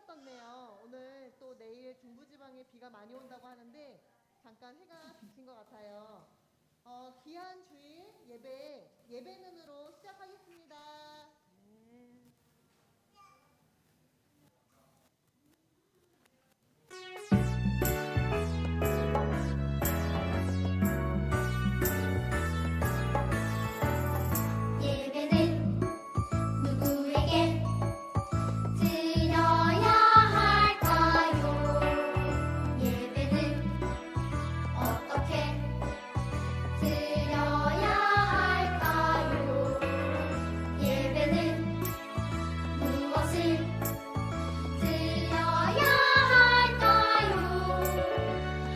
떴네요. 오늘 또 내일 중부지방에 비가 많이 온다고 하는데 잠깐 해가 비친 것 같아요. 귀한 주일 예배는으로 시작하겠습니다. 예배는 누구에게 드려야 할까요? 예배는 어떻게 드려야 할까요? 예배는 무엇을 드려야 할까요?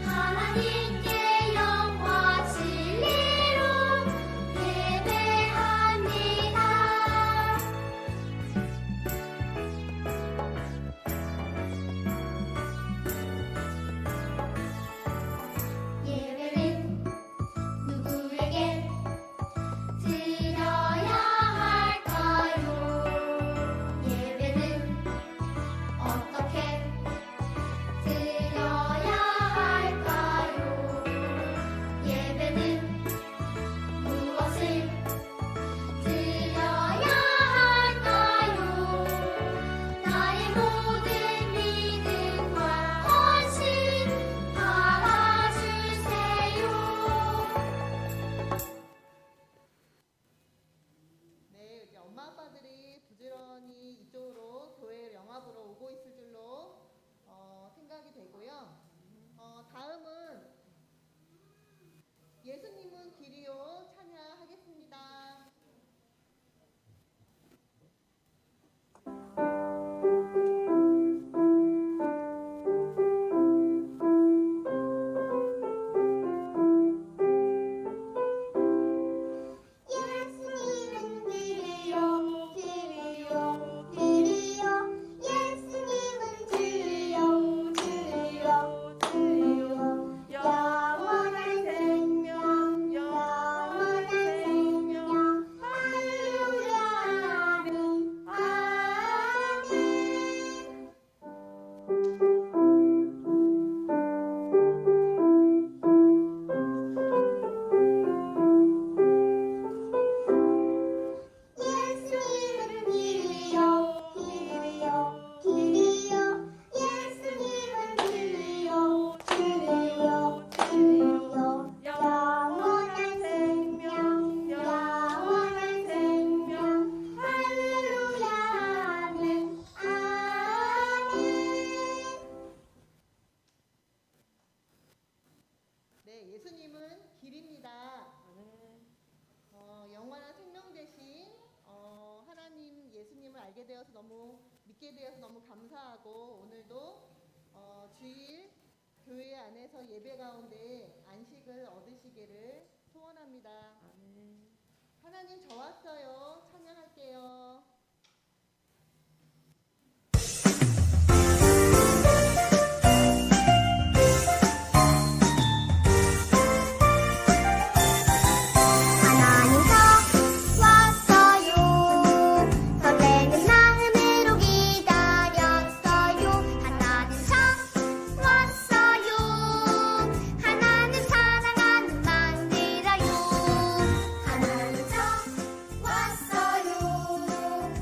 하나님께 영과 진리로 예배합니다. 예배는 누구에게 드려야 할까요? 예배는 어떻게 드려야 할까요? 예배는 무엇을 드려야 할까요? 나의 모든 믿음과 헌신 담아주세요. 네, 이제 엄마 아빠들이 부지런히 이쪽으로 교회 영합으로 오고 있을 줄로 생각이 되고요. 다음은 예수님은 길이요 찬양하겠습니다. 예수님은 길이요 길이요 길이요 예수님은 주요 주요 주요 영원한 생명 영원한 생명 할렐루야 아멘 아멘 예수님은 길이요 길이요 길이요 예수님은 길이요 길이요 길이요 영원한 생명 영원한 생명 할렐루야 아멘 아멘. 네, 예수님은 길입니다. 영원한 생명 대신 하나님 예수님을 알게 되어서 너무 믿게 되어서 너무 감사하고 오늘도 주일 교회 안에서 예배 가운데 안식을 얻으시기를 소원합니다. 하나님 저 왔어요. 찬양할게요. 하나님 저 왔어요. 설레는 마음으로 기다렸어요. 하나님 저 왔어요. 하나님 사랑하는 만들어요. 하나님 저 왔어요.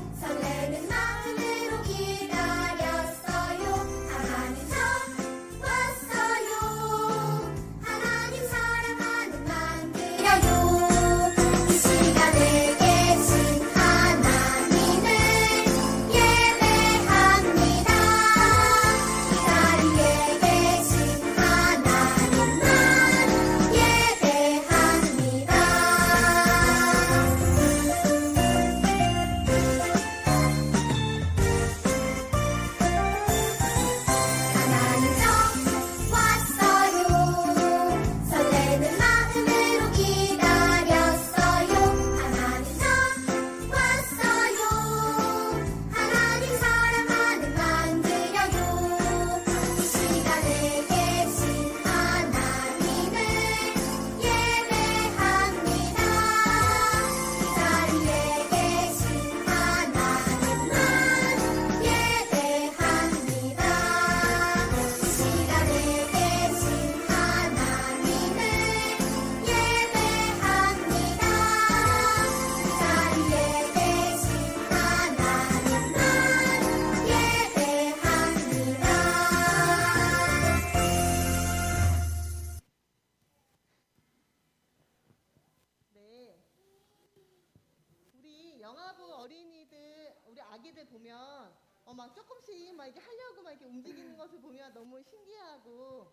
아이들 보면 막 조금씩 막 이렇게 하려고 막 이렇게 움직이는 것을 보면 너무 신기하고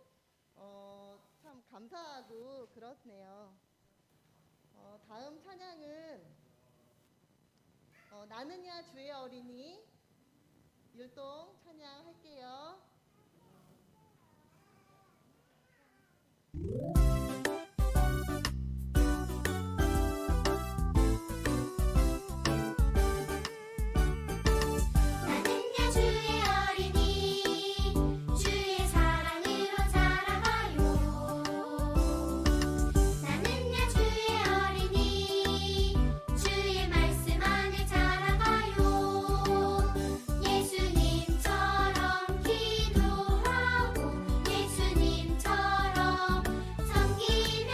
참 감사하고 그렇네요. 다음 찬양은 나느냐 주의 어린이 율동 찬양할게요. 나는야 주의 어린이 주의 사랑으로 자라가요. 나는야 주의 어린이 주의 말씀 안에 자라가요. 예수님처럼 기도하고 예수님처럼 섬기며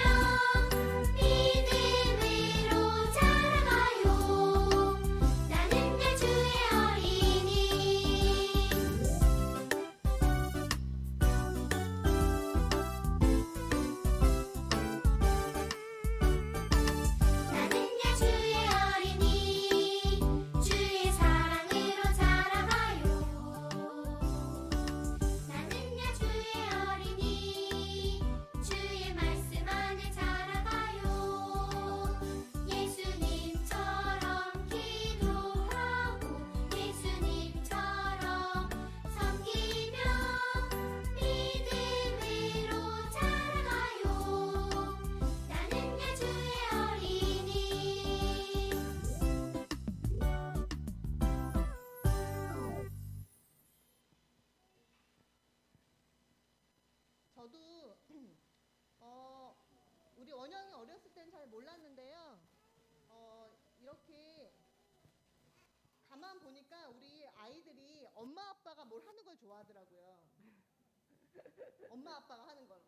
믿음으로 자라가요. 나는야 주의 어린이 나는야 주의 어린이 주의 사랑으로 자라가요. 나는야 주의 어린이 주의 말씀 안에 자라가요. 예수님처럼 기도하고 예수님처럼 섬기며 믿음으로 자라가요. 나는야 주의 어린이 저도 우리 원영이 어렸을 땐 잘 몰랐는데요. 이렇게 가만 보니까 우리 아이들이 엄마 아빠가 뭘 하는 걸 좋아하더라고요. 엄마 아빠가 하는 걸.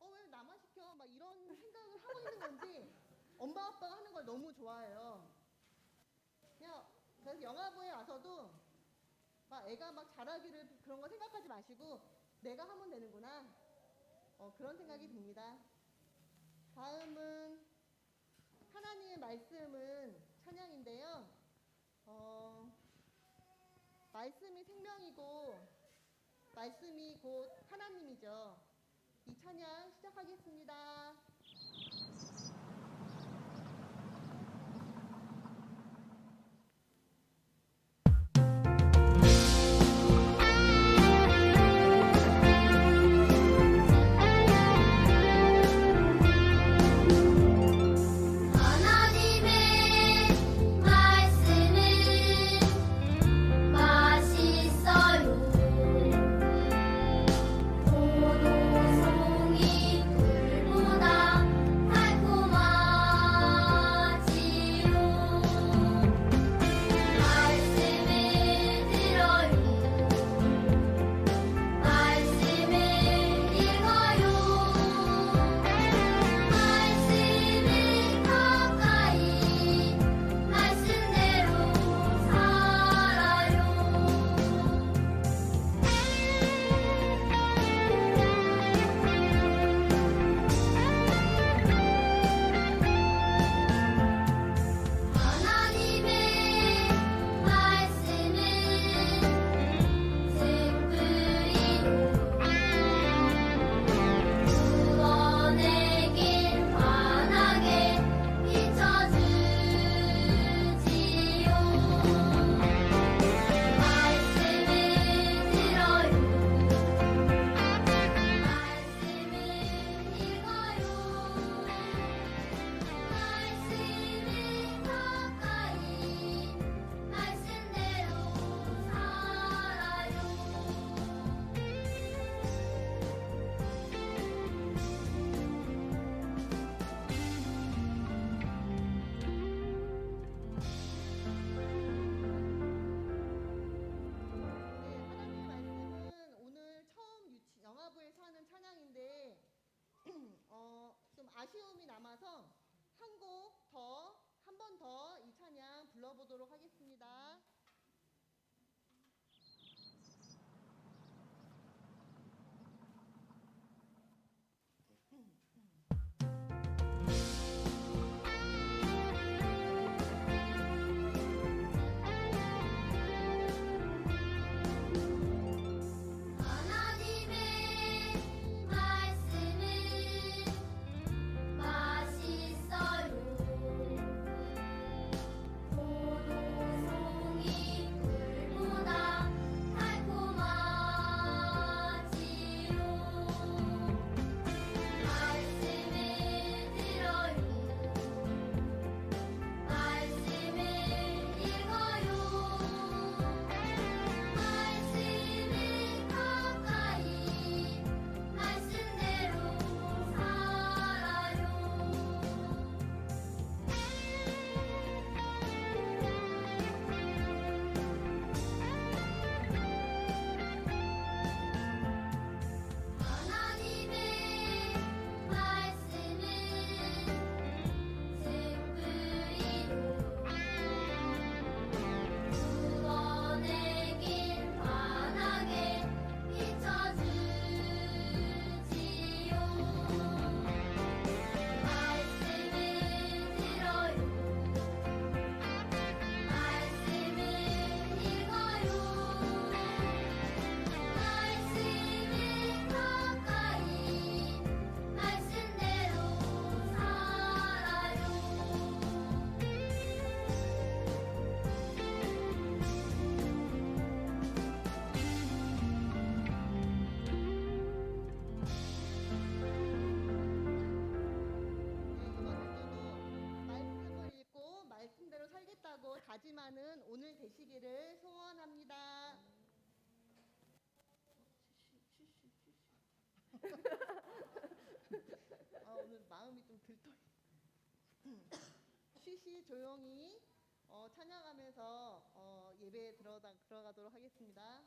왜 나만 시켜? 막 이런 생각을 하고 있는 건지 엄마 아빠가 하는 걸 너무 좋아해요. 그래서 영화부에 와서도 막 애가 막 잘하기를 그런 거 생각하지 마시고 내가 하면 되는구나. 그런 생각이 듭니다. 다음은 하나님의 말씀은 찬양인데요. 말씀이 생명이고 말씀이 곧 하나님이죠. 이 찬양 시작하겠습니다. 하나님의 말씀은 맛있어요. 포도송이 꿀보다 달콤하지요. 말씀을 들어요. 말씀을 읽어요. 말씀을 가까이 말씀대로 살아요. 하나님의 말씀은 샘플이요 구원의 길 환하게 비춰주지요. 말씀을 들어요. 말씀을 읽어요. 말씀을 가까이 말씀대로 살아요. 하나님 말씀은 오늘 처음 영화부에서 하는 찬양인데 좀 아쉬움이 남아서 한 번 더 이 찬양 불러보도록 하겠습니다. 마음이 좀 들떠. 쉬쉬 조용히 찬양하면서 예배에 들어가도록 하겠습니다.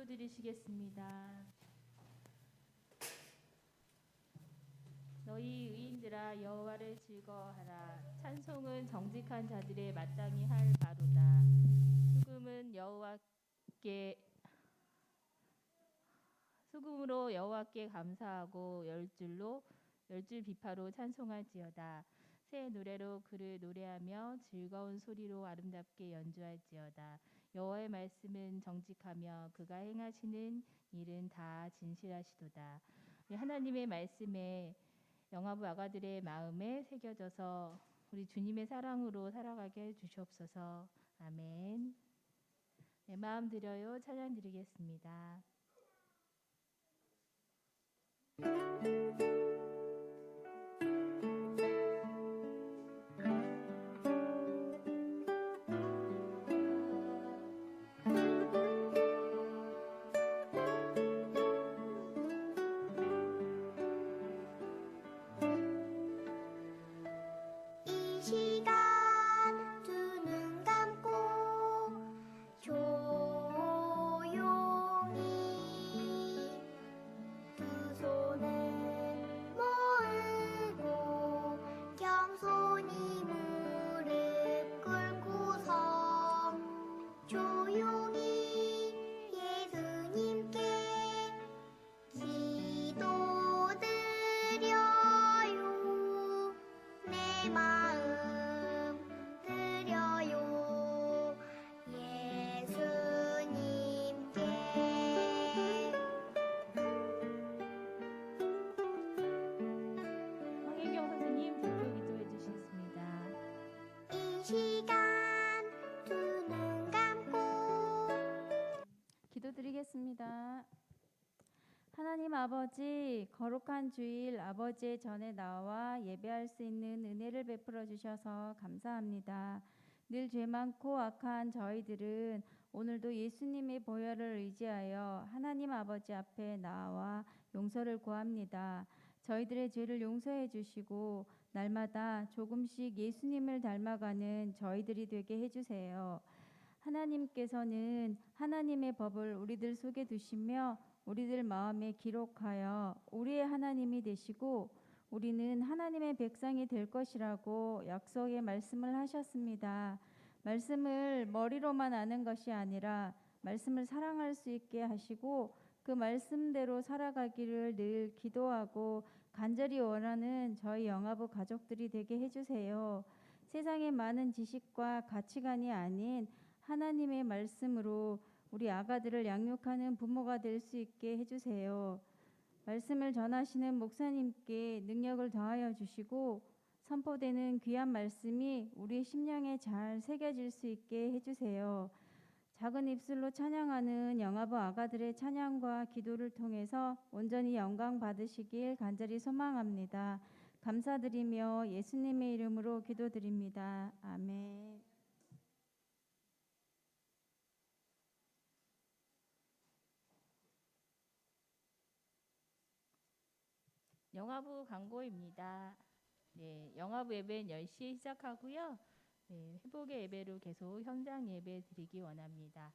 기도드리시겠습니다. 너희 의인들아 여호와를 즐거워하라. 찬송은 정직한 자들의 마땅히 할 바로다. 수금으로 여호와께 감사하고 열줄 비파로 찬송할지어다. 새 노래로 그를 노래하며 즐거운 소리로 아름답게 연주할지어다. 여호와의 말씀은 정직하며 그가 행하시는 일은 다 진실하시도다. 하나님의 말씀에 영화부 아가들의 마음에 새겨져서 우리 주님의 사랑으로 살아가게 해 주시옵소서. 아멘. 내 마음 드려요. 찬양 드리겠습니다. 이 시간 두 눈 감고 조용히 두 손을 모으고 겸손히 무릎 꿇고서 조용히 예수님께 기도드려요. 내 마음 드려요. 예수님께 황혜경 선생님 대표 기도해 주시겠습니다. 이 시간 두 눈 감고 기도드리겠습니다. 하나님 아버지, 거룩한 주일 아버지의 전에 나와 예배할 수 있는 은혜를 베풀어 주셔서 감사합니다. 늘 죄 많고 악한 저희들은 오늘도 예수님의 보혈을 의지하여 하나님 아버지 앞에 나와 용서를 구합니다. 저희들의 죄를 용서해 주시고 날마다 조금씩 예수님을 닮아가는 저희들이 되게 해주세요. 하나님께서는 하나님의 법을 우리들 속에 두시며 우리들 마음에 기록하여 우리의 하나님이 되시고 우리는 하나님의 백성이 될 것이라고 약속의 말씀을 하셨습니다. 말씀을 머리로만 아는 것이 아니라 말씀을 사랑할 수 있게 하시고 그 말씀대로 살아가기를 늘 기도하고 간절히 원하는 저희 영화부 가족들이 되게 해주세요. 세상의 많은 지식과 가치관이 아닌 하나님의 말씀으로 우리 아가들을 양육하는 부모가 될 수 있게 해주세요. 말씀을 전하시는 목사님께 능력을 더하여 주시고 선포되는 귀한 말씀이 우리 심령에 잘 새겨질 수 있게 해주세요. 작은 입술로 찬양하는 영아부 아가들의 찬양과 기도를 통해서 온전히 영광 받으시길 간절히 소망합니다. 감사드리며 예수님의 이름으로 기도드립니다. 아멘. 영화부 광고입니다. 네, 영화부 예배는 10시에 시작하고요. 네, 회복의 예배로 계속 현장 예배 드리기 원합니다.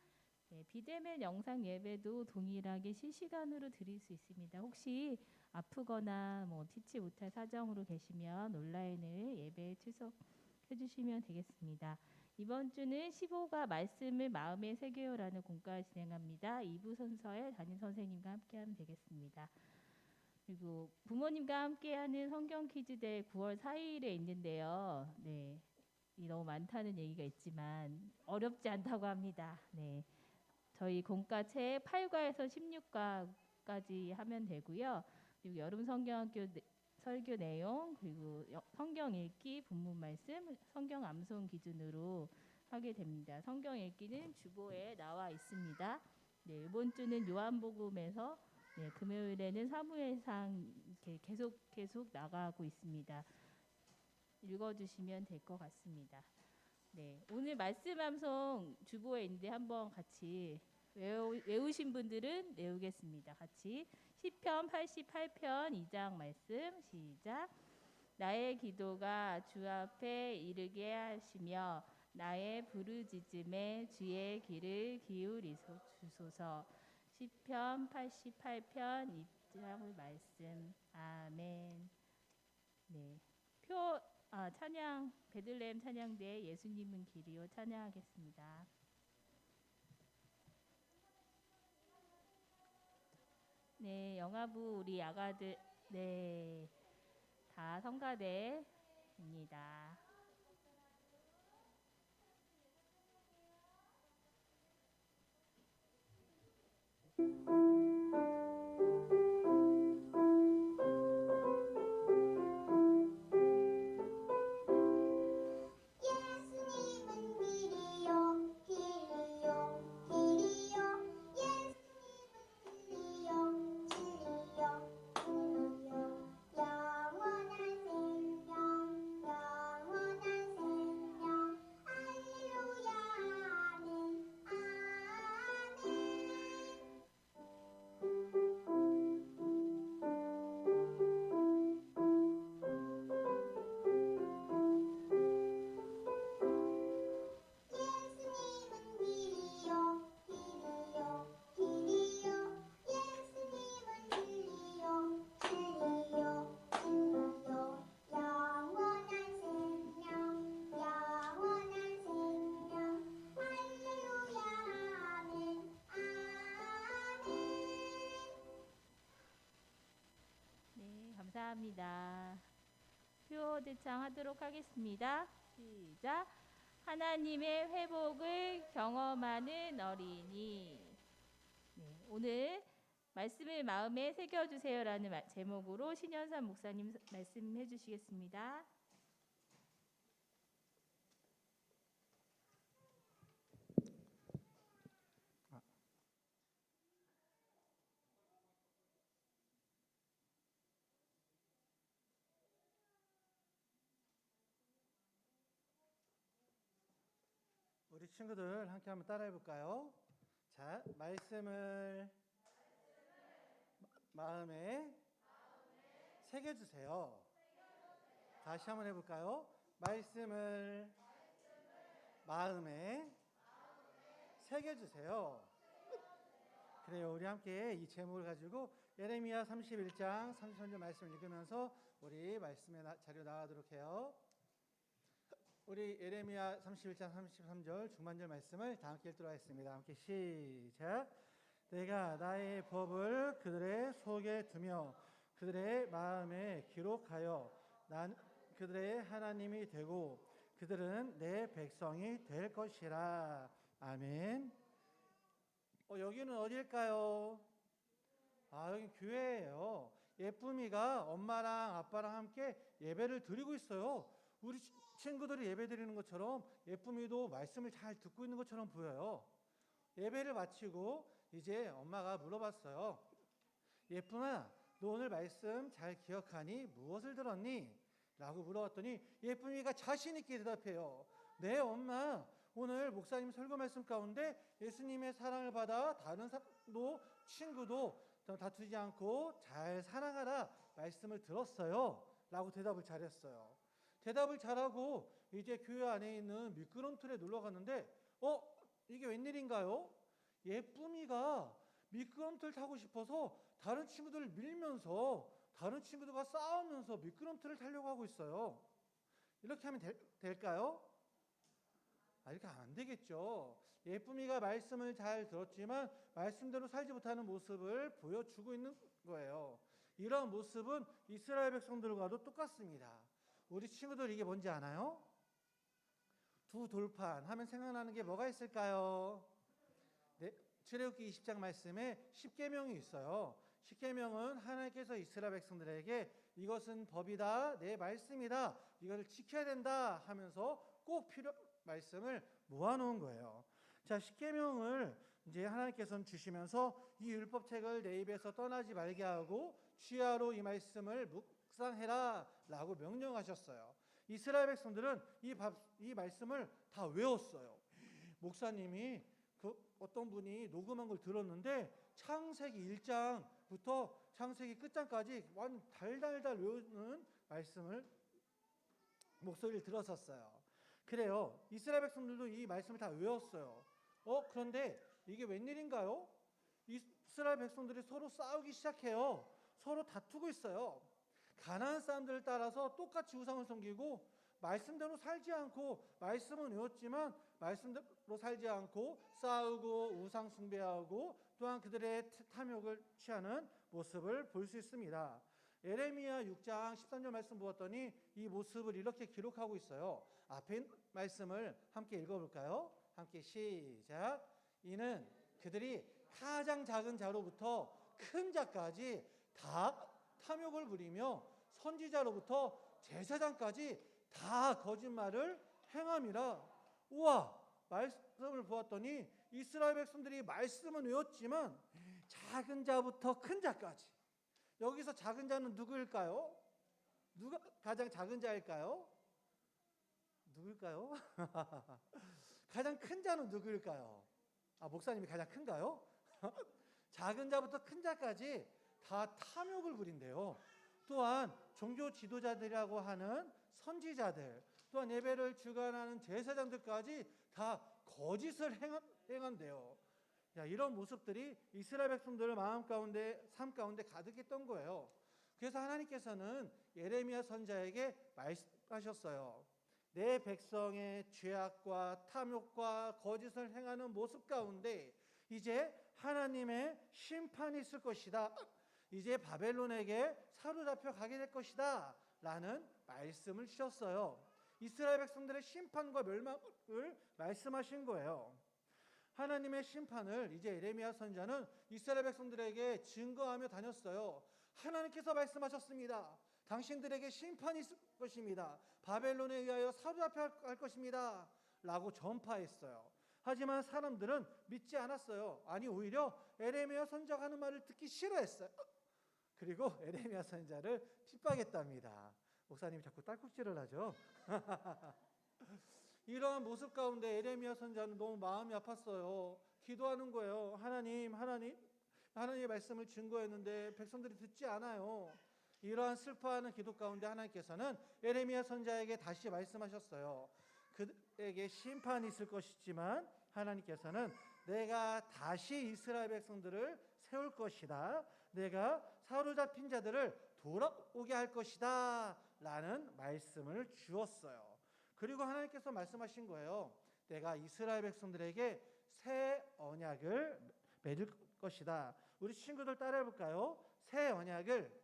네, 비대면 영상 예배도 동일하게 실시간으로 드릴 수 있습니다. 혹시 아프거나 피치 못할 사정으로 계시면 온라인을 예배에 출석해 주시면 되겠습니다. 이번 주는 15가 말씀을 마음에 새겨요라는 공과를 진행합니다. 2부 순서에 담임 선생님과 함께하면 되겠습니다. 그리고 부모님과 함께하는 성경 퀴즈 대회 9월 4일에 있는데요. 네, 이 너무 많다는 얘기가 있지만 어렵지 않다고 합니다. 네, 저희 공과책 8과에서 16과까지 하면 되고요. 그리고 여름 성경학교 설교 내용, 그리고 성경 읽기, 본문 말씀, 성경 암송 기준으로 하게 됩니다. 성경 읽기는 주보에 나와 있습니다. 네, 이번 주는 요한복음에서, 네, 금요일에는 사무엘상 이렇게 계속 나가고 있습니다. 읽어주시면 될 것 같습니다. 네, 오늘 말씀 암송 주보에 있는데 한번 같이 외우신 분들은 외우겠습니다. 같이 시편 88편 2장 말씀 시작. 나의 기도가 주 앞에 이르게 하시며 나의 부르짖음에 주의 귀를 기울이소서. 시편 88편 2장 말씀. 아멘. 네. 찬양 베들레헴 찬양대 예수님은 길이요 찬양하겠습니다. 네, 영화부 우리 아가들, 네, 다 성가대입니다. 예수님은 길이요 길이요 길이요 예수님은 진리요 진리요 진리요 영원한 생명 영원한 생명 할렐루야 아멘 예수님은 길이요 길이요 길이요 예수님은 진리요 진리요 진리요 영원한 생명 영원한 생명 할렐루야 아멘 네, 감사합니다. 표어 대창하도록 하겠습니다. 시작. 하나님의 회복을 경험하는 어린이. 네, 오늘 말씀을 마음에 새겨주세요라는 제목으로 신현선 목사님 말씀해 주시겠습니다. 우리 친구들 함께 한번 따라해 볼까요? 자, 말씀을 마음에 새겨주세요. 다시 한번 해볼까요? 말씀을 마음에 새겨주세요. 그래요. 우리 함께 이 제목을 가지고 예레미야 31장 33절 말씀을 읽으면서 우리 말씀의 자료 나가도록 해요. 우리 예레미야 31장 33절 중반절 말씀을 다 함께 읽도록 하겠습니다. 함께 시작. 내가 나의 법을 그들의 속에 두며 그들의 마음에 기록하여 난 그들의 하나님이 되고 그들은 내 백성이 될 것이라. 아멘. 여기는 어딜까요? 여기 교회예요. 예쁨이가 엄마랑 아빠랑 함께 예배를 드리고 있어요. 우리 친구들이 예배 드리는 것처럼 예쁨이도 말씀을 잘 듣고 있는 것처럼 보여요. 예배를 마치고 이제 엄마가 물어봤어요. 예쁨아, 너 오늘 말씀 잘 기억하니? 무엇을 들었니? 라고 물어봤더니 예쁨이가 자신 있게 대답해요. 네, 엄마, 오늘 목사님 설교 말씀 가운데 예수님의 사랑을 받아 다른 사람도 친구도 다투지 않고 잘 사랑하라 말씀을 들었어요. 라고 대답을 잘했어요. 대답을 잘하고 이제 교회 안에 있는 미끄럼틀에 놀러 갔는데 이게 웬일인가요? 예쁨이가 미끄럼틀 타고 싶어서 다른 친구들을 밀면서 다른 친구들과 싸우면서 미끄럼틀을 타려고 하고 있어요. 이렇게 하면 될까요? 이렇게 하면 안 되겠죠. 예쁨이가 말씀을 잘 들었지만 말씀대로 살지 못하는 모습을 보여주고 있는 거예요. 이런 모습은 이스라엘 백성들과도 똑같습니다. 우리 친구들 이게 뭔지 아나요? 두 돌판 하면 생각나는 게 뭐가 있을까요? 네, 출애굽기 20장 말씀에 십계명이 있어요. 십계명은 하나님께서 이스라엘 백성들에게 이것은 법이다, 내 말씀이다, 이것을 지켜야 된다 하면서 꼭 필요 말씀을 모아놓은 거예요. 자, 십계명을 이제 하나님께서는 주시면서 이 율법책을 내 입에서 떠나지 말게 하고 주야로 이 말씀을 묵상해라라고 명령하셨어요. 이스라엘 백성들은 이 말씀을 다 외웠어요. 목사님이 어떤 분이 녹음한 걸 들었는데 창세기 1장부터 창세기 끝장까지 완전 달달달 외우는 말씀을 목소리를 들었었어요. 그래요. 이스라엘 백성들도 이 말씀을 다 외웠어요. 그런데 이게 웬일인가요? 이스라엘 백성들이 서로 싸우기 시작해요. 서로 다투고 있어요. 가나안 사람들을 따라서 똑같이 우상을 섬기고 말씀대로 살지 않고 말씀은 외웠지만 말씀대로 살지 않고 싸우고 우상 숭배하고 또한 그들의 탐욕을 취하는 모습을 볼 수 있습니다. 예레미야 6장 13절 말씀 보았더니 이 모습을 이렇게 기록하고 있어요. 앞에 말씀을 함께 읽어볼까요? 함께 시작. 이는 그들이 가장 작은 자로부터 큰 자까지 다 탐욕을 부리며 선지자로부터 제사장까지 다 거짓말을 행함이라. 우와, 말씀을 보았더니 이스라엘 백성들이 말씀은 외웠지만 작은 자부터 큰 자까지. 여기서 작은 자는 누구일까요? 누가 가장 작은 자일까요? 누구일까요? 가장 큰 자는 누구일까요? 목사님이 가장 큰가요? 작은 자부터 큰 자까지 다 탐욕을 부린대요. 또한 종교 지도자들이라고 하는 선지자들, 또한 예배를 주관하는 제사장들까지 다 거짓을 행한대요. 이런 모습들이 이스라엘 백성들 마음 가운데, 삶 가운데 가득했던 거예요. 그래서 하나님께서는 예레미야 선지자에게 말씀하셨어요. 내 백성의 죄악과 탐욕과 거짓을 행하는 모습 가운데 이제 하나님의 심판이 있을 것이다. 이제 바벨론에게 사로잡혀 가게 될 것이다 라는 말씀을 주셨어요. 이스라엘 백성들의 심판과 멸망을 말씀하신 거예요. 하나님의 심판을 이제 예레미야 선지자는 이스라엘 백성들에게 증거하며 다녔어요. 하나님께서 말씀하셨습니다. 당신들에게 심판이 있을 것입니다. 바벨론에 의하여 사로잡혀 갈 것입니다 라고 전파했어요. 하지만 사람들은 믿지 않았어요. 아니, 오히려 예레미야 선지자가 하는 말을 듣기 싫어했어요. 그리고 예레미야 선지자를 핍박했답니다. 목사님이 자꾸 딸꾹질을 하죠. 이러한 모습 가운데 예레미야 선지자는 너무 마음이 아팠어요. 기도하는 거예요. 하나님의 말씀을 증거했는데 백성들이 듣지 않아요. 이러한 슬퍼하는 기도 가운데 하나님께서는 예레미야 선지자에게 다시 말씀하셨어요. 그에게 심판이 있을 것이지만 하나님께서는 내가 다시 이스라엘 백성들을 세울 것이다. 내가 사로잡힌 자들을 돌아오게 할 것이다 라는 말씀을 주었어요. 그리고 하나님께서 말씀하신 거예요. 내가 이스라엘 백성들에게 새 언약을 맺을 것이다. 우리 친구들 따라해 볼까요? 새 언약을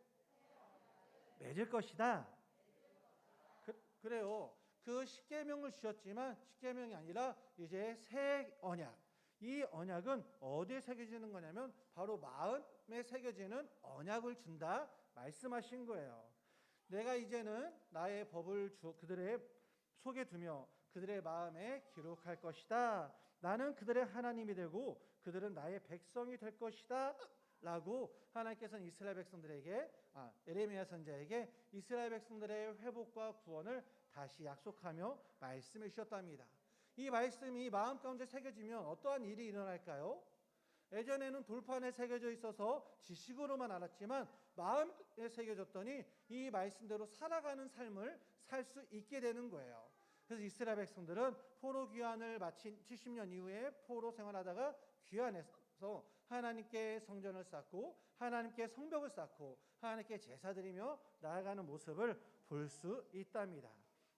맺을 것이다. 그래요. 그 십계명을 주셨지만 십계명이 아니라 이제 새 언약. 이 언약은 어디에 새겨지는 거냐면 바로 마음에 새겨지는 언약을 준다 말씀하신 거예요. 내가 이제는 나의 법을 그들의 속에 두며 그들의 마음에 기록할 것이다. 나는 그들의 하나님이 되고 그들은 나의 백성이 될 것이다 라고 하나님께서는 이스라엘 백성들에게 예레미야 선지자에게 이스라엘 백성들의 회복과 구원을 다시 약속하며 말씀해 주셨답니다. 이 말씀이 마음 가운데 새겨지면 어떠한 일이 일어날까요? 예전에는 돌판에 새겨져 있어서 지식으로만 알았지만 마음에 새겨졌더니 이 말씀대로 살아가는 삶을 살 수 있게 되는 거예요. 그래서 이스라엘 백성들은 포로 귀환을 마친 70년 이후에 포로 생활하다가 귀환해서 하나님께 성전을 쌓고 하나님께 성벽을 쌓고 하나님께 제사 드리며 나아가는 모습을 볼 수 있답니다.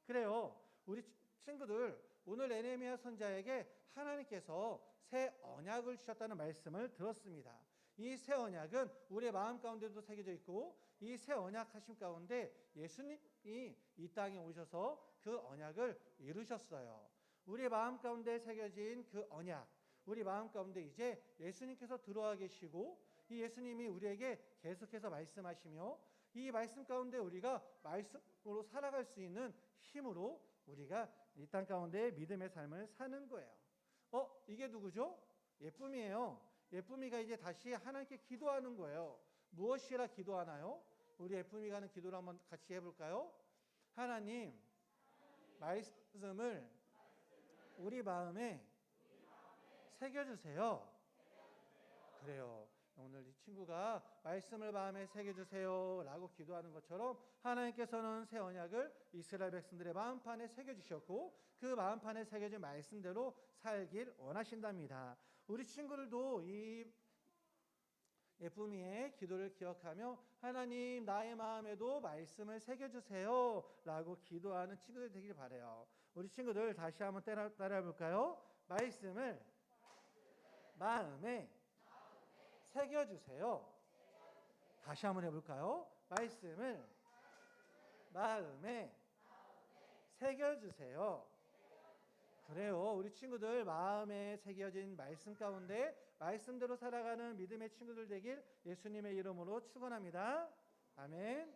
그래요. 우리 친구들 오늘 에레미야 선지자에게 하나님께서 새 언약을 주셨다는 말씀을 들었습니다. 이 새 언약은 우리의 마음 가운데도 새겨져 있고 이 새 언약 하심 가운데 예수님이 이 땅에 오셔서 그 언약을 이루셨어요. 우리의 마음 가운데 새겨진 그 언약, 우리 마음 가운데 이제 예수님께서 들어와 계시고 이 예수님이 우리에게 계속해서 말씀하시며 이 말씀 가운데 우리가 말씀으로 살아갈 수 있는 힘으로 우리가 이 땅 가운데 믿음의 삶을 사는 거예요. 이게 누구죠? 예쁨이에요. 예쁨이가 이제 다시 하나님께 기도하는 거예요. 무엇이라 기도하나요? 우리 예쁨이가 하는 기도를 한번 같이 해볼까요? 하나님, 말씀을 우리 마음에 새겨주세요. 그래요. 오늘 이 친구가 말씀을 마음에 새겨주세요 라고 기도하는 것처럼 하나님께서는 새 언약을 이스라엘 백성들의 마음판에 새겨주셨고 그 마음판에 새겨진 말씀대로 살길 원하신답니다. 우리 친구들도 이 예쁨이의 기도를 기억하며 하나님 나의 마음에도 말씀을 새겨주세요 라고 기도하는 친구들 되길 바라요. 우리 친구들 다시 한번 따라해 볼까요? 말씀을 마음에 새겨주세요. 다시 한번 해볼까요? 말씀을 마음에 새겨주세요. 그래요. 우리 친구들 마음에 새겨진 말씀 가운데 말씀대로 살아가는 믿음의 친구들 되길 예수님의 이름으로 축원합니다. 아멘.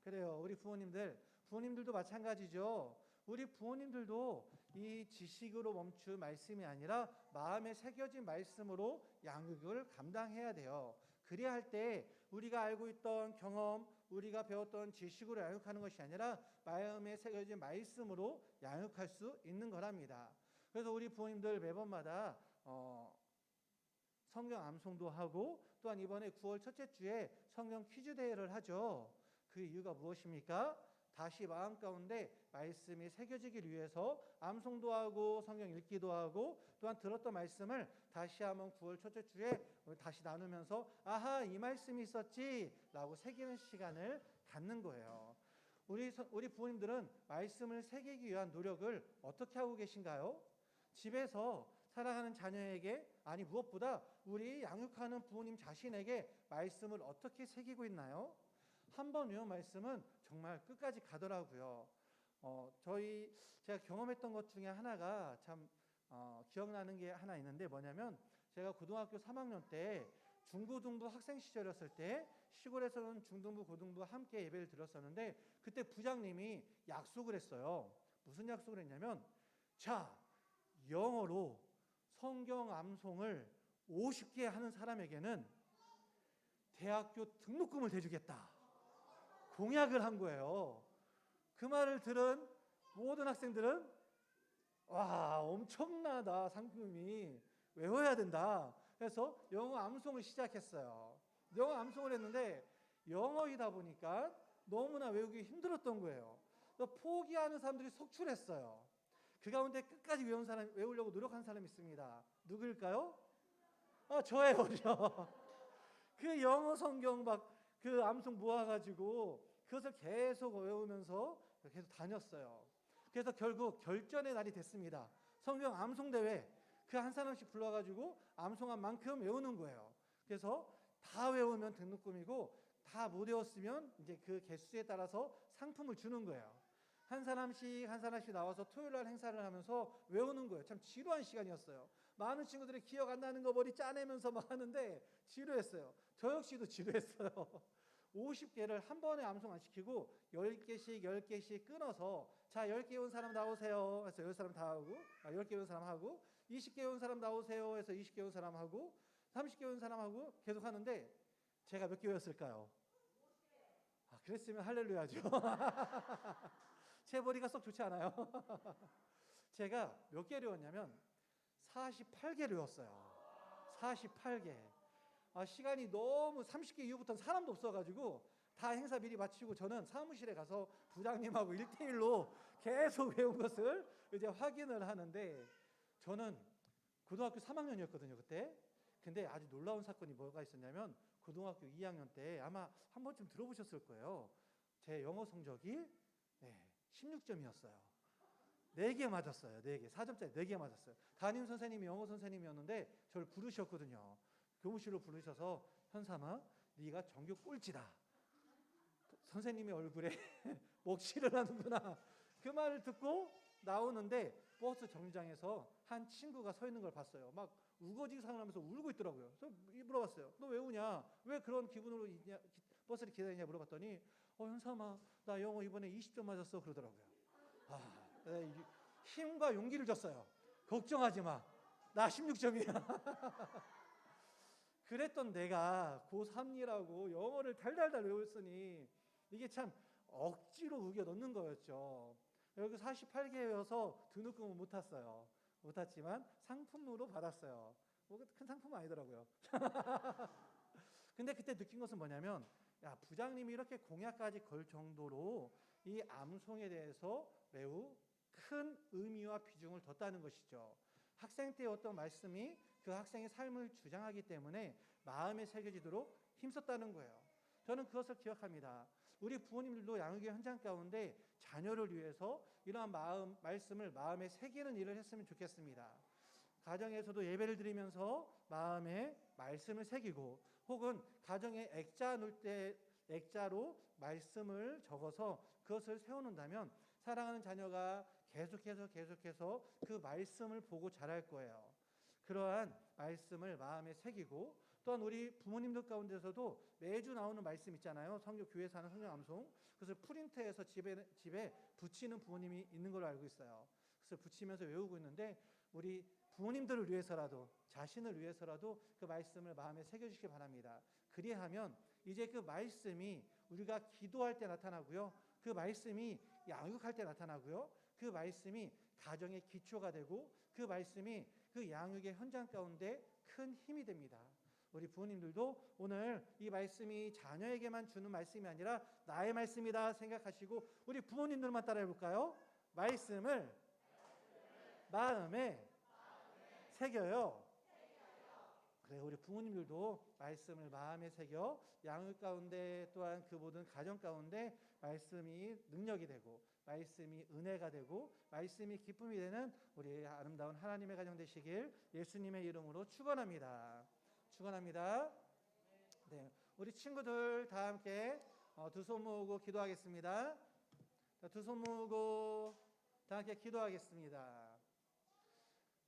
그래요. 우리 부모님들도 마찬가지죠. 우리 부모님들도 이 지식으로 멈춘 말씀이 아니라 마음에 새겨진 말씀으로 양육을 감당해야 돼요. 그래야 할 때 우리가 알고 있던 경험, 우리가 배웠던 지식으로 양육하는 것이 아니라 마음에 새겨진 말씀으로 양육할 수 있는 거랍니다. 그래서 우리 부모님들 매번마다 성경 암송도 하고 또한 이번에 9월 첫째 주에 성경 퀴즈 대회를 하죠. 그 이유가 무엇입니까? 다시 마음 가운데 말씀이 새겨지기 위해서 암송도 하고 성경 읽기도 하고 또한 들었던 말씀을 다시 한번 9월 첫째 주에 다시 나누면서 아하 이 말씀이 있었지 라고 새기는 시간을 갖는 거예요. 우리 부모님들은 말씀을 새기기 위한 노력을 어떻게 하고 계신가요? 집에서 살아가는 자녀에게 아니 무엇보다 우리 양육하는 부모님 자신에게 말씀을 어떻게 새기고 있나요? 한 번 외운 말씀은 정말 끝까지 가더라고요. 제가 경험했던 것 중에 하나가 참 기억나는 게 하나 있는데 뭐냐면 제가 고등학교 3학년 때 중고등부 학생 시절이었을 때 시골에서는 중등부 고등부 함께 예배를 드렸었는데 그때 부장님이 약속을 했어요. 무슨 약속을 했냐면 자 영어로 성경 암송을 50개 하는 사람에게는 대학교 등록금을 대주겠다. 공약을 한 거예요. 그 말을 들은 모든 학생들은 와 엄청나다 상금이 외워야 된다. 그래서 영어 암송을 시작했어요. 영어 암송을 했는데 영어이다 보니까 너무나 외우기 힘들었던 거예요. 그래서 포기하는 사람들이 속출했어요. 그 가운데 끝까지 외우려고 노력한 사람이 있습니다. 누구일까요? 저예요. 그 영어 성경 막 그 암송 모아가지고 그것을 계속 외우면서 계속 다녔어요. 그래서 결국 결전의 날이 됐습니다. 성경 암송 대회 그 한 사람씩 불러가지고 암송한 만큼 외우는 거예요. 그래서 다 외우면 등록금이고 다 못 외웠으면 이제 그 개수에 따라서 상품을 주는 거예요. 한 사람씩 나와서 토요일 날 행사를 하면서 외우는 거예요. 참 지루한 시간이었어요. 많은 친구들이 기억 안 나는 거 머리 짜내면서 막 하는데 지루했어요. 저 역시도 지루했어요. 50개를 한 번에 암송 안 시키고 10개씩 끊어서 자 10개 온 사람 나오세요 해서 10사람 다 하고 10개 온 사람 하고 20개 온 사람 나오세요 해서 20개 온 사람 하고 30개 온 사람 하고 계속 하는데 제가 몇 개 외웠을까요? 그랬으면 할렐루야죠. 제 머리가 썩 좋지 않아요. 제가 몇 개를 외웠냐면 48개를 외웠어요. 48개. 시간이 너무 30개 이후부터는 사람도 없어가지고 다 행사 미리 마치고 저는 사무실에 가서 부장님하고 1대1로 계속 외운 것을 이제 확인을 하는데 저는 고등학교 3학년이었거든요 그때. 근데 아주 놀라운 사건이 뭐가 있었냐면 고등학교 2학년 때 아마 한 번쯤 들어보셨을 거예요. 제 영어 성적이 16점이었어요. 4개 맞았어요. 4개. 4점짜리 4개 맞았어요. 담임 선생님이 영어 선생님이었는데 저를 부르셨거든요. 교무실로 부르셔서 현삼아, 네가 전교 꼴찌다. 선생님의 얼굴에 먹칠을 하는구나. 그 말을 듣고 나오는데 버스 정류장에서 한 친구가 서 있는 걸 봤어요. 막 우거지상을 하면서 울고 있더라고요. 그래서 물어봤어요. 너 왜 우냐? 왜 그런 기분으로 있냐? 버스를 기다리냐 물어봤더니 현삼아, 나 영어 이번에 20점 맞았어 그러더라고요. 힘과 용기를 줬어요. 걱정하지 마. 나 16점이야. 그랬던 내가 고3이라고 영어를 달달달 외웠으니 이게 참 억지로 우겨 넣는 거였죠. 여기 48개여서 등록금은 못 탔어요. 못 탔지만 상품으로 받았어요. 뭐 큰 상품은 아니더라고요. 근데 그때 느낀 것은 뭐냐면, 야, 부장님이 이렇게 공약까지 걸 정도로 이 암송에 대해서 매우 큰 의미와 비중을 뒀다는 것이죠. 학생 때 어떤 말씀이 그 학생의 삶을 주장하기 때문에 마음에 새겨지도록 힘썼다는 거예요. 저는 그것을 기억합니다. 우리 부모님들도 양육의 현장 가운데 자녀를 위해서 이러한 말씀을 마음에 새기는 일을 했으면 좋겠습니다. 가정에서도 예배를 드리면서 마음에 말씀을 새기고, 혹은 가정에 액자 놓을 때 액자로 말씀을 적어서 그것을 세워놓는다면 사랑하는 자녀가 계속해서 그 말씀을 보고 자랄 거예요. 그러한 말씀을 마음에 새기고, 또한 우리 부모님들 가운데서도 매주 나오는 말씀 있잖아요. 교회에서 하는 성경 암송. 그래서 프린트해서 집에 붙이는 부모님이 있는 걸로 알고 있어요. 그래서 붙이면서 외우고 있는데, 우리 부모님들을 위해서라도, 자신을 위해서라도 그 말씀을 마음에 새겨주시기 바랍니다. 그리하면 이제 그 말씀이 우리가 기도할 때 나타나고요, 그 말씀이 양육할 때 나타나고요, 그 말씀이 가정의 기초가 되고, 그 말씀이 그 양육의 현장 가운데 큰 힘이 됩니다. 우리 부모님들도 오늘 이 말씀이 자녀에게만 주는 말씀이 아니라 나의 말씀이다 생각하시고, 우리 부모님들만 따라해 볼까요? 말씀을 마음에 새겨요. 그래, 우리 부모님들도 말씀을 마음에 새겨 양육 가운데, 또한 그 모든 가정 가운데 말씀이 능력이 되고, 말씀이 은혜가 되고, 말씀이 기쁨이 되는 우리 아름다운 하나님의 가정 되시길 예수님의 이름으로 축원합니다. 축원합니다. 네, 우리 친구들 다 함께 두 손 모으고 기도하겠습니다. 두 손 모으고 다 함께 기도하겠습니다.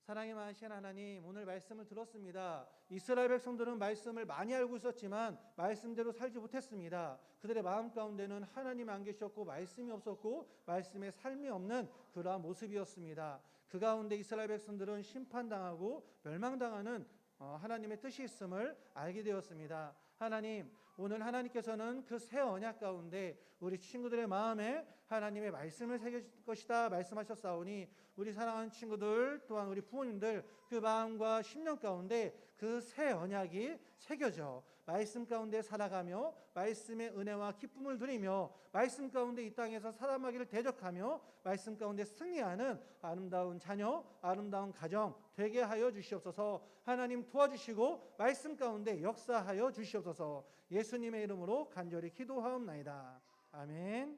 사랑이 많으신 하나님, 오늘 말씀을 들었습니다. 이스라엘 백성들은 말씀을 많이 알고 있었지만 말씀대로 살지 못했습니다. 그들의 마음 가운데는 하나님 안 계셨고 말씀이 없었고 말씀의 삶이 없는 그러한 모습이었습니다. 그 가운데 이스라엘 백성들은 심판당하고 멸망당하는 하나님의 뜻이 있음을 알게 되었습니다. 하나님, 오늘 하나님께서는 그 새 언약 가운데 우리 친구들의 마음에 하나님의 말씀을 새겨줄 것이다 말씀하셨사오니, 우리 사랑하는 친구들, 또한 우리 부모님들 그 마음과 심령 가운데 그 새 언약이 새겨져 말씀 가운데 살아가며 말씀의 은혜와 기쁨을 누리며 말씀 가운데 이 땅에서 사람하기를 대적하며 말씀 가운데 승리하는 아름다운 자녀, 아름다운 가정 되게 하여 주시옵소서. 하나님 도와주시고 말씀 가운데 역사하여 주시옵소서. 예수님의 이름으로 간절히 기도하옵나이다. 아멘.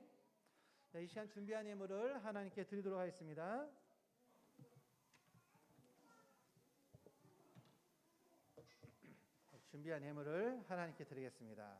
이 시간 준비한 예물을 하나님께 드리도록 하겠습니다. 준비한 예물을 하나님께 드리겠습니다.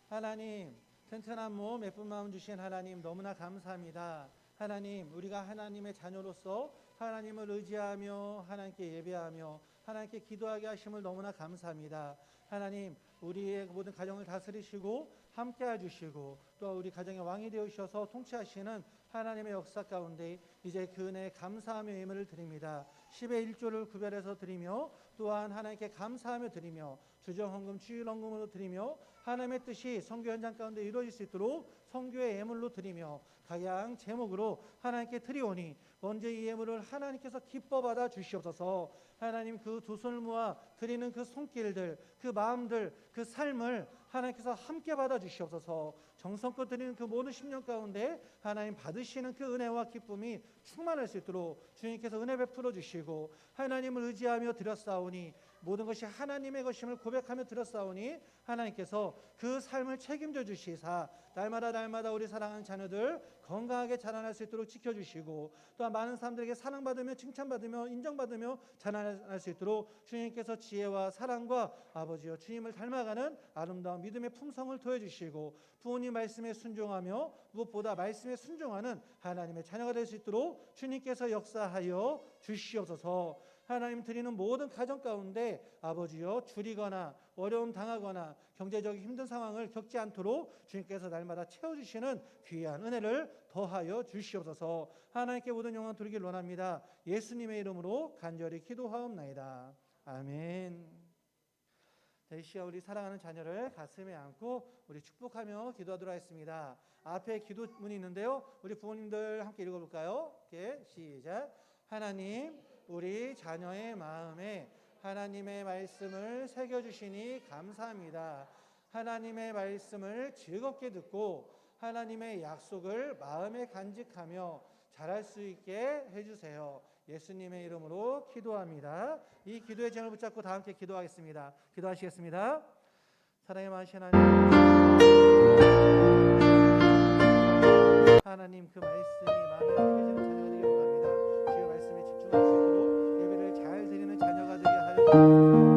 하나님, 튼튼한 몸, 예쁜 마음 주신 하나님 너무나 감사합니다. 하나님, 우리가 하나님의 자녀로서 하나님을 의지하며 하나님께 예배하며 하나님께 기도하게 하심을 너무나 감사합니다. 하나님, 우리의 모든 가정을 다스리시고 함께 해주시고 또 우리 가정의 왕이 되어주셔서 통치하시는 하나님의 역사 가운데 이제 그 은혜에 감사하며 예물을 드립니다. 10의 1조를 구별해서 드리며 또한 하나님께 감사하며 드리며 주정헌금 주일헌금으로 드리며 하나님의 뜻이 선교 현장 가운데 이루어질 수 있도록 선교의 예물로 드리며 각양 제목으로 하나님께 드리오니 먼저 이 예물을 하나님께서 기뻐 받아 주시옵소서. 하나님 그 두 손을 모아 드리는 그 손길들, 그 마음들, 그 삶을 하나님께서 함께 받아 주시옵소서. 정성껏 드리는 그 모든 심령 가운데 하나님 받으시는 그 은혜와 기쁨이 충만할 수 있도록 주님께서 은혜 베풀어 주시고 하나님을 의지하며 드렸사오니 모든 것이 하나님의 것임을 고백하며 드렸사오니 하나님께서 그 삶을 책임져 주시사 날마다 우리 사랑하는 자녀들 건강하게 자라날 수 있도록 지켜주시고 또한 많은 사람들에게 사랑받으며 칭찬받으며 인정받으며 자라날 수 있도록 주님께서 지혜와 사랑과 아버지여 주님을 닮아가는 아름다운 믿음의 품성을 더해주시고 부모님 말씀에 순종하며 무엇보다 말씀에 순종하는 하나님의 자녀가 될 수 있도록 주님께서 역사하여 주시옵소서. 하나님 드리는 모든 가정 가운데 아버지여 줄이거나 어려움 당하거나 경제적인 힘든 상황을 겪지 않도록 주님께서 날마다 채워주시는 귀한 은혜를 더하여 주시옵소서. 하나님께 모든 영광 돌리길 원합니다. 예수님의 이름으로 간절히 기도하옵나이다. 아멘. 이 시간 우리 사랑하는 자녀를 가슴에 안고 우리 축복하며 기도하도록 하겠습니다. 앞에 기도문이 있는데요. 우리 부모님들 함께 읽어볼까요? 이렇게 시작. 하나님 우리 자녀의 마음에 하나님의 말씀을 새겨주시니 감사합니다. 하나님의 말씀을 즐겁게 듣고 하나님의 약속을 마음에 간직하며 잘할 수 있게 해주세요. 예수님의 이름으로 기도합니다. 이 기도의 제목을 붙잡고 다 함께 기도하겠습니다. 기도하시겠습니다. 사랑의 많으신 하나님 그 말씀이 마음에 새겨지는 자녀가 되길 원합니다. 주의 말씀에 집중할 수 있도록 예배를 잘 드리는 자녀가 되게 하여 주옵소서.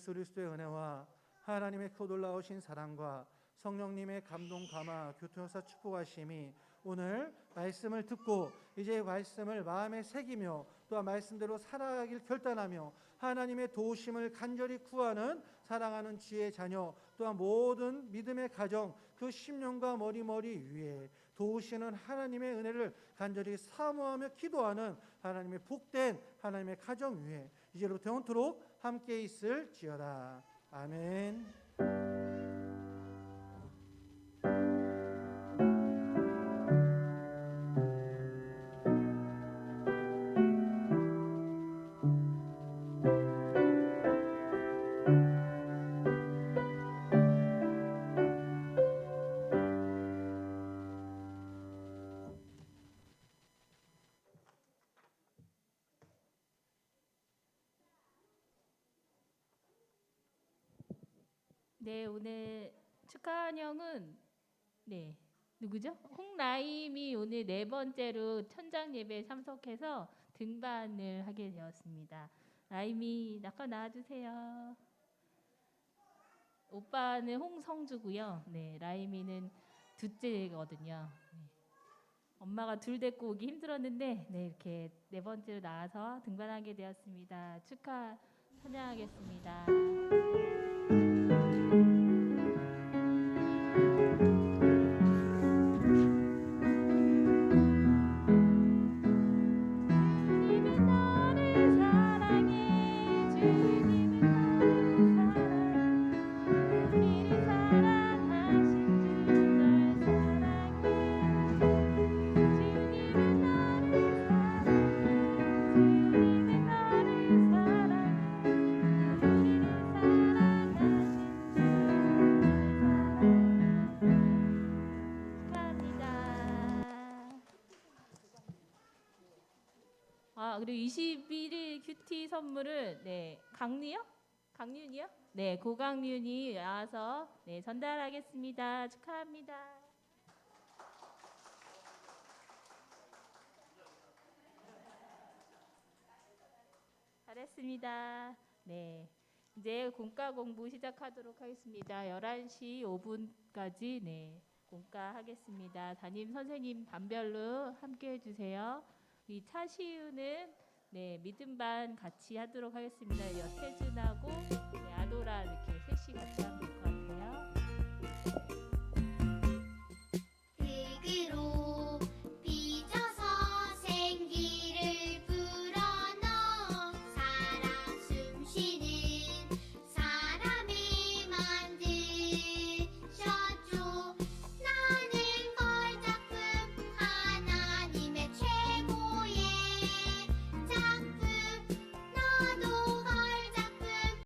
예수 그리스도의 은혜와 하나님의 그 놀라우신 사랑과 성령님의 감동 감화 교통역사 축복하심이 오늘 말씀을 듣고 이제 말씀을 마음에 새기며 또한 말씀대로 살아가길 결단하며 하나님의 도우심을 간절히 구하는 사랑하는 주의 자녀 또한 모든 믿음의 가정 그 심령과 머리머리 위에 도우시는 하나님의 은혜를 간절히 사모하며 기도하는 하나님의 복된 하나님의 가정 위에 이제로부터 영원토록 함께 있을지어다. 아멘. 네, 오늘 축하한영은 누구죠? 홍라임이 오늘 4번째로 천장 예배에 참석해서 등반을 하게 되었습니다. 라임이 아까 나와주세요. 오빠는 홍성주고요. 네, 라임이는 둘째거든요. 네. 엄마가 둘 데리고 오기 힘들었는데 이렇게 4번째로 나와서 등반하게 되었습니다. 축하합니다. 찬양하겠습니다. 주님은 나를 사랑해 주님은 나를 사랑해 우리를 사랑하신 주널 사랑해 주님은 나를 사랑해 주님은 나를 사랑해 우리를 사랑하신 주널 사랑해 축하합니다. 그리고 21일 큐티 선물을 강리요? 강윤이요? 네, 고강윤이 와서 전달하겠습니다. 축하합니다. 잘했습니다. 네. 이제 공과 공부 시작하도록 하겠습니다. 11시 5분까지 공과하겠습니다. 담임 선생님 반별로 함께 해주세요. 이 차시우는 믿음 반 같이 하도록 하겠습니다. 여태준하고 아도라 이렇게 셋이 같이 합니다.